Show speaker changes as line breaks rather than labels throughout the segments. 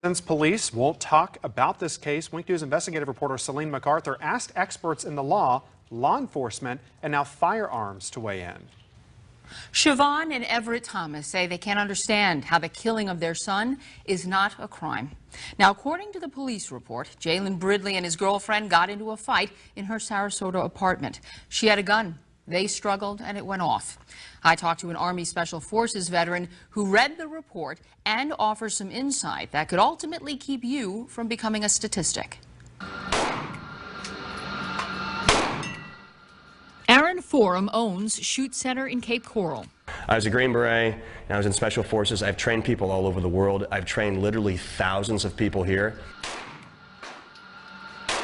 Since police won't talk about this case, Wink News investigative reporter Celine McArthur asked experts in the law enforcement, and now firearms to weigh in.
Siobhan and Everett Thomas say they can't understand how the killing of their son is not a crime. Now, according to the police report, Jaylon Bridley and his girlfriend got into a fight in her Sarasota apartment. She had a gun. They struggled and it went off. I talked to an Army Special Forces veteran who read the report and offers some insight that could ultimately keep you from becoming a statistic. Aaron Forum owns Shoot Center in Cape Coral.
I was a Green Beret, and I was in Special Forces. I've trained people all over the world. I've trained literally thousands of people here.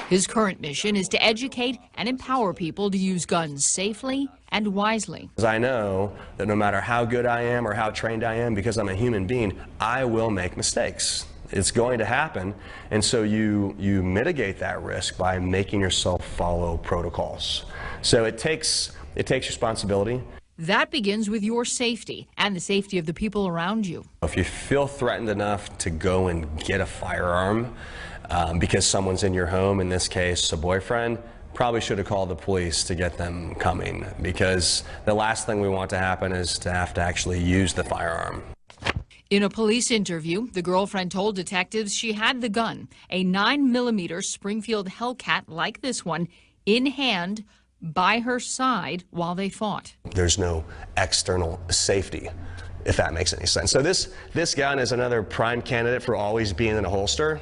His current mission is to educate and empower people to use guns safely and wisely.
I know that no matter how good I am or how trained I am, because I'm a human being, I will make mistakes. It's going to happen, and so you mitigate that risk by making yourself follow protocols. So it takes responsibility.
That begins with your safety and the safety of the people around you.
If you feel threatened enough to go and get a firearm because someone's in your home, in this case a boyfriend, probably should have called the police to get them coming, because the last thing we want to happen is to have to actually use the firearm.
In a police interview, the girlfriend told detectives she had the gun, a 9mm Springfield Hellcat like this one, in hand by her side while they fought.
There's no external safety, if that makes any sense. So this gun is another prime candidate for always being in a holster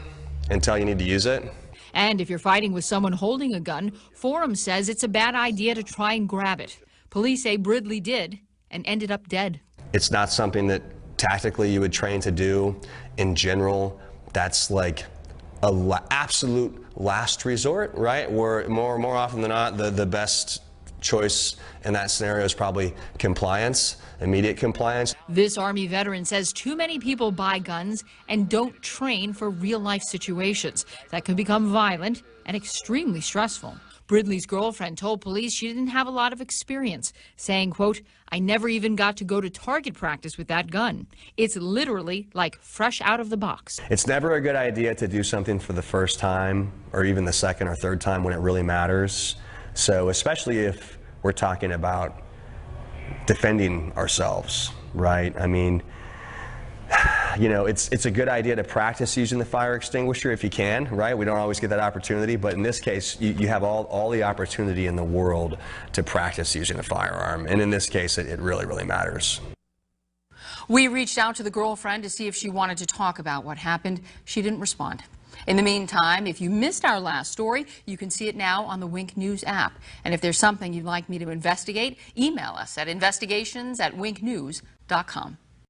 until you need to use it.
And if you're fighting with someone holding a gun, Forum says it's a bad idea to try and grab it. Police say Bridley did and ended up dead.
It's not something that tactically you would train to do. In general, that's like a absolute last resort, right? Where more often than not, the best choice in that scenario is probably compliance, immediate compliance.
This Army veteran says too many people buy guns and don't train for real-life situations that can become violent and extremely stressful. Bridley's girlfriend told police she didn't have a lot of experience, saying, quote, "I never even got to go to target practice with that gun. It's literally like fresh out of the box."
It's never a good idea to do something for the first time or even the second or third time when it really matters. So especially if we're talking about defending ourselves, right? I mean, you know, it's a good idea to practice using the fire extinguisher if you can, right? We don't always get that opportunity, but in this case, you have all the opportunity in the world to practice using a firearm. And in this case, it really, really matters.
We reached out to the girlfriend to see if she wanted to talk about what happened. She didn't respond. In the meantime, if you missed our last story, you can see it now on the Wink News app. And if there's something you'd like me to investigate, email us at investigations@winknews.com.